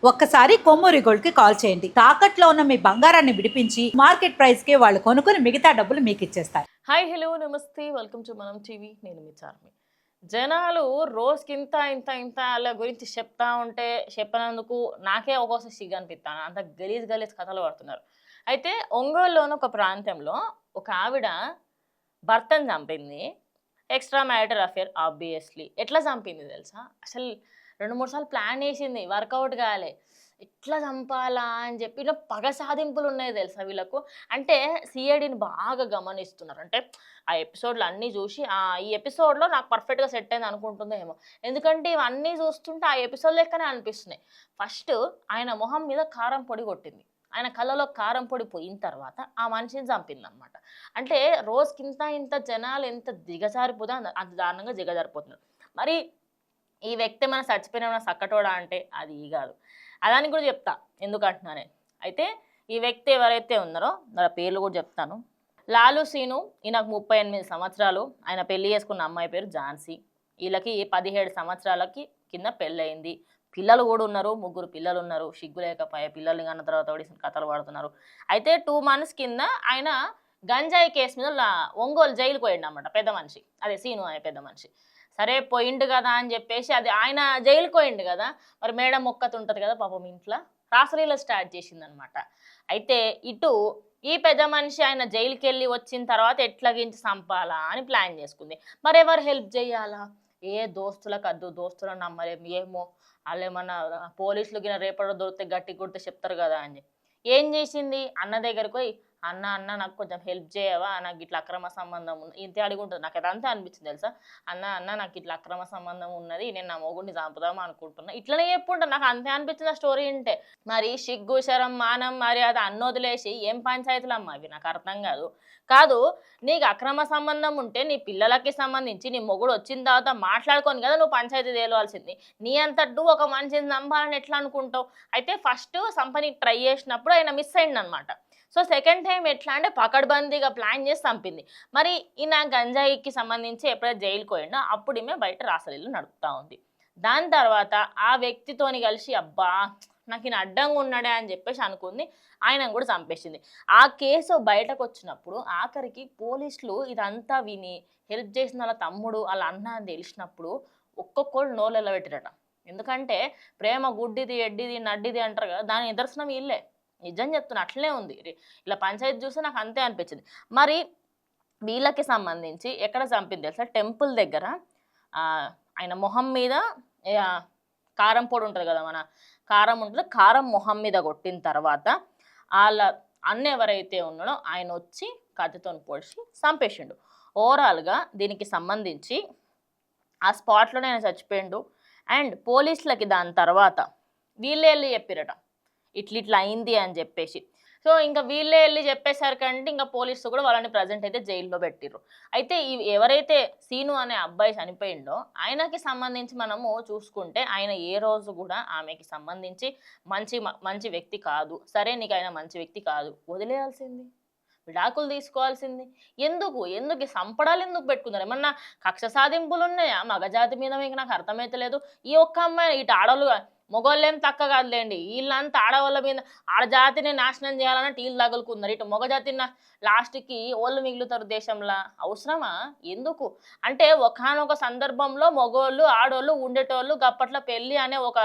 ఒక్కసారి కొమ్మూరి గోల్డ్ కి కాల్ చేయండి. తాకట్లో ఉన్న మీ బంగారాన్ని విడిపించి మార్కెట్ ప్రైస్ కి వాళ్ళు కొనుక్కుని మిగతా డబ్బులు మీకు ఇచ్చేస్తారు. హాయ్ హలో నమస్తే వెల్కమ్ టు మనం టీవీ. నేను మీ చార్మి. జనాలు రోజుకింత ఇంత ఇంత వాళ్ళ గురించి చెప్తా ఉంటే చెప్పినందుకు నాకే ఒక్కోసారి సిగ్గు అనిపిస్తాను. అంత గలీజ్ గలీజ్ కథలు పడుతున్నారు. అయితే ఒంగోలులోని ఒక ప్రాంతంలో ఒక ఆవిడ భర్తను చంపింది. Extra marital affair obviously. ఎట్లా చంపింది తెలుసా? అసలు 2-3 సార్లు ప్లాన్ వేసింది, వర్కౌట్ కాలే. ఎట్లా చంపాలా అని చెప్పి ఇలా పగ సాధింపులు ఉన్నాయి తెలుసా వీళ్ళకు. అంటే సిఐడిని బాగా గమనిస్తున్నారు. అంటే ఆ ఎపిసోడ్లు అన్నీ చూసి ఈ ఎపిసోడ్లో నాకు పర్ఫెక్ట్గా సెట్ అయింది అనుకుంటుందో ఏమో. ఎందుకంటే ఇవన్నీ చూస్తుంటే ఆ ఎపిసోడ్ లెక్కనే అనిపిస్తున్నాయి. ఫస్ట్ ఆయన మొహం మీద కారం పొడి కొట్టింది. ఆయన కళ్ళలో కారం పొడి పోయిన తర్వాత ఆ మనిషిని చంపిందనమాట. అంటే రోజుకింత ఇంత జనాలు ఎంత దిగజారిపోతే అంత దారుణంగా దిగజారిపోతున్నారు. మరి ఈ వ్యక్తి మన చచ్చిపోయిన సక్కటోడా అంటే అది కాదు. అదానికి కూడా చెప్తా ఎందుకంటున్నానే. అయితే ఈ వ్యక్తి ఎవరైతే ఉన్నారో వాళ్ళ పేర్లు కూడా చెప్తాను. లాలు సీను, ఈయనకు 38 సంవత్సరాలు. ఆయన పెళ్లి చేసుకున్న అమ్మాయి పేరు ఝాన్సీ. వీళ్ళకి 17 సంవత్సరాలకి కింద పెళ్ళయింది. పిల్లలు కూడా ఉన్నారు, 3 పిల్లలు ఉన్నారు. సిగ్గు లేకపోయే పిల్లల్ని కన్న తర్వాత కథలు పడుతున్నారు. అయితే 2 months కింద ఆయన గంజాయి కేసు మీద ఒంగోలు జైలుకు పోయిండు అన్నమాట పెద్ద మనిషి. అదే సీను అనే పెద్ద మనిషి. సరే పోయిండు కదా అని చెప్పేసి అది ఆయన జైలుకి పోయిండు కదా, మరి మేడం మొక్కత ఉంటుంది కదా పాపం ఇంట్లో, రాసలీల స్టార్ట్ చేసిందనమాట. అయితే ఇటు ఈ పెద్ద మనిషి ఆయన జైలుకి వెళ్ళి వచ్చిన తర్వాత ఎట్లాగించి చంపాలా అని ప్లాన్ చేసుకుంది. మరి ఎవరు హెల్ప్ చేయాలా? దోస్తులకు అద్దు, దోస్తులను నమ్మలేము. ఏమో వాళ్ళు ఏమన్నా పోలీసులు గిన రేపటి దొరికితే గట్టి కొడితే చెప్తారు కదా అని చెప్పి ఏం చేసింది, అన్న దగ్గరికి పోయి అన్న నాకు కొంచెం హెల్ప్ చేయవా, నాకు ఇట్లా అక్రమ సంబంధం ఉంది ఇంతే అడుగుంటుంది. నాకు అదంతా అనిపించింది తెలుసా. అన్న నాకు ఇట్లా అక్రమ సంబంధం ఉన్నది, నేను నా మొగుడిని చంపుదామా అనుకుంటున్నా. ఇట్లనే చెప్పుంటా. నాకు అంతే అనిపించింది ఆ స్టోరీ వింటే. మరి సిగ్గు శరం మానం మర్యాద అన్నొదిలేసి ఏం పంచాయతీలు అమ్మా అవి, నాకు అర్థం కాదు. నీకు అక్రమ సంబంధం ఉంటే నీ పిల్లలకి సంబంధించి నీ మొగుడు వచ్చిన తర్వాత మాట్లాడుకొని కదా నువ్వు పంచాయతీ తేలవలసింది. నీ అంతట్టు ఒక మనిషిని చంపాలని ఎట్లా అనుకుంటావు? అయితే ఫస్ట్ సంపనికి ట్రై చేసినప్పుడు ఆయన మిస్ అయింది అనమాట. సో సెకండ్ టైం ఎట్లా అంటే పకడ్బందీగా ప్లాన్ చేసి చంపింది. మరి ఈయన గంజాయికి సంబంధించి ఎప్పుడైతే జైలుకి పోయిండో అప్పుడు ఈమె బయట రాసలీలు నడుపుతూ ఉంది. దాని తర్వాత ఆ వ్యక్తితోని కలిసి అబ్బా నాకు ఈయన అడ్డంగా ఉన్నాడే అని చెప్పేసి అనుకుంది. ఆయన కూడా చంపేసింది. ఆ కేసు బయటకు వచ్చినప్పుడు ఆఖరికి పోలీసులు ఇదంతా విని హెల్ప్ చేసిన వాళ్ళ తమ్ముడు వాళ్ళ అన్న అని తెలిసినప్పుడు ఒక్కొక్కళ్ళు నోళ్ళు పెట్టిరట. ఎందుకంటే ప్రేమ గుడ్డిది ఎడ్డిది నడ్డిది అంటారు కదా, దాని నిదర్శనం వీళ్ళే. నిజం చెప్తున్నా అట్లనే ఉంది. ఇలా పంచాయతీ చూస్తే నాకు అంతే అనిపించింది. మరి వీళ్ళకి సంబంధించి ఎక్కడ చంపింది తెలుసా? టెంపుల్ దగ్గర ఆయన మొహం మీద కారం పొడి ఉంటుంది కదా, మన కారం ఉంటుంది, కారం మొహం మీద కొట్టిన తర్వాత వాళ్ళ అన్న ఎవరైతే ఉన్నాడో ఆయన వచ్చి కత్తితో పొడిచి చంపేసిండు. ఓవరాల్గా దీనికి సంబంధించి ఆ స్పాట్లోనే ఆయన చచ్చిపోయిండు. అండ్ పోలీసులకి దాని తర్వాత వీళ్ళే వెళ్ళి చెప్పిరట ఇట్లా అయింది అని చెప్పేసి. సో ఇంకా వీళ్ళే వెళ్ళి చెప్పేసరికంటే ఇంకా పోలీసులు కూడా వాళ్ళని ప్రజెంట్ అయితే జైల్లో పెట్టిర్రు. అయితే ఎవరైతే సీను అనే అబ్బాయి చనిపోయిండో ఆయనకి సంబంధించి మనము చూసుకుంటే ఆయన ఏ రోజు కూడా ఆమెకి సంబంధించి మంచి వ్యక్తి కాదు. సరే నీకు ఆయన మంచి వ్యక్తి కాదు, వదిలేయాల్సింది, విడాకులు తీసుకోవాల్సింది. ఎందుకు సంపడాలు ఎందుకు పెట్టుకున్నారు? ఏమన్నా కక్ష సాధింపులు ఉన్నాయా మగజాతి మీద? మీకు నాకు అర్థమైతలేదు. ఈ ఒక్క అమ్మాయి ఇటు ఆడవాళ్ళు మొగోళ్ళేం తక్కువ కాదులేండి, వీళ్ళంతా ఆడవాళ్ళ మీద ఆడజాతిని నాశనం చేయాలన్నట్టు వీళ్ళు తగులుకున్నారు. ఇటు మొగజాతిని లాస్ట్కి ఓళ్ళు మిగులుతారు దేశంలో. అవసరమా? ఎందుకు అంటే ఒకనొక సందర్భంలో మగోళ్ళు ఆడోళ్ళు ఉండేటోళ్ళు గప్పట్ల పెళ్ళి అనే ఒక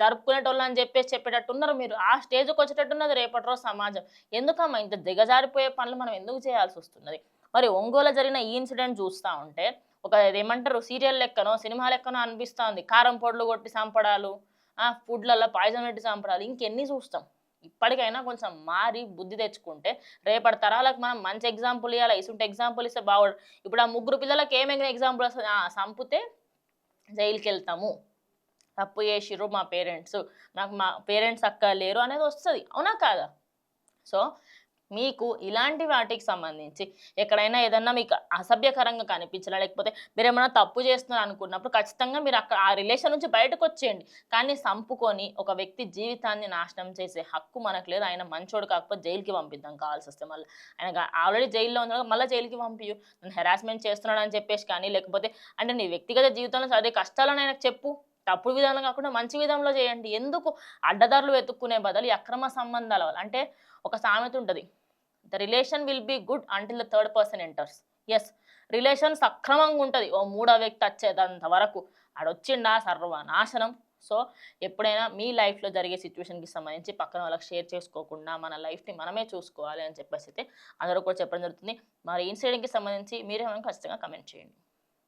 జరుపుకునేటోళ్ళు అని చెప్పేటట్టున్నారు మీరు. ఆ స్టేజ్కి వచ్చేటట్టున్నది రేపటి రోజు సమాజం. ఎందుకమ్మా ఇంత దిగజారిపోయే పనులు మనం ఎందుకు చేయాల్సి వస్తున్నది? మరి ఒంగోలు జరిగిన ఈ ఇన్సిడెంట్ చూస్తూ ఉంటే ఒక ఏమంటారు సీరియల్ లెక్కనో సినిమా లెక్కనో అనిపిస్తూ ఉంది. కారం పొడులు కొట్టి చంపడాలు, ఫుడ్లలో పాయిజన్ పెట్టి చంపడాలు ఇంకెన్ని చూస్తాం? ఇప్పటికైనా కొంచెం మారి బుద్ధి తెచ్చుకుంటే రేపటి తరాలకు మనం మంచి ఎగ్జాంపుల్ ఇవ్వాలి. ఇసుంటి ఎగ్జాంపుల్ ఇస్తే బాగుండు. ఇప్పుడు ఆ 3 పిల్లలకి ఏమైనా ఎగ్జాంపుల్ వస్తుంది? చంపితే జైలుకి వెళ్తాము, తప్పు చేసిర్రు మా పేరెంట్స్, నాకు మా పేరెంట్స్ అక్క లేరు అనేది వస్తుంది. అవునా కాదా? సో మీకు ఇలాంటి వాటికి సంబంధించి ఎక్కడైనా ఏదన్నా మీకు అసభ్యకరంగా కనిపించినా లేకపోతే మీరు ఏమైనా తప్పు చేస్తున్నారు అనుకున్నప్పుడు ఖచ్చితంగా మీరు అక్కడ ఆ రిలేషన్ నుంచి బయటకు వచ్చేయండి. కానీ చంపుకొని ఒక వ్యక్తి జీవితాన్ని నాశనం చేసే హక్కు మనకు లేదు. ఆయన మంచోడు కాకపోతే జైలుకి పంపిద్దాం కావాల్సి వస్తే. మళ్ళీ ఆయన ఆల్రెడీ జైల్లో ఉన్నాడు, మళ్ళీ జైలుకి పంపించు. నన్ను హెరాస్మెంట్ చేస్తున్నాడు అని చెప్పేసి కానీ లేకపోతే అంటే నీ వ్యక్తిగత జీవితంలో అదే కష్టాలను ఆయనకు చెప్పు. తప్పుడు విధానం కాకుండా మంచి విధంలో చేయండి. ఎందుకు అడ్డదారులు వెతుక్కునే బదులు ఈ అక్రమ సంబంధాల వల్ల అంటే ఒక సామెత ఉంటది. The relation will be good until the third person enters. Yes, relation సక్రమంగా ఉంటది ఓ మూడో వ్యక్తి వచ్చేదంత వరకు. ఆడొచ్చిండా సర్వనాశనం. సో ఎప్పుడైనా మీ లైఫ్లో జరిగే సిచ్యువేషన్కి సంబంధించి పక్కన వాళ్ళకి షేర్ చేసుకోకుండా మన లైఫ్ని మనమే చూసుకోవాలి అని చెప్పేసి అయితే అందరూ కూడా చెప్పడం జరుగుతుంది. మరి ఇన్సిడెంట్కి సంబంధించి మీరేమైనా ఖచ్చితంగా కమెంట్ చేయండి.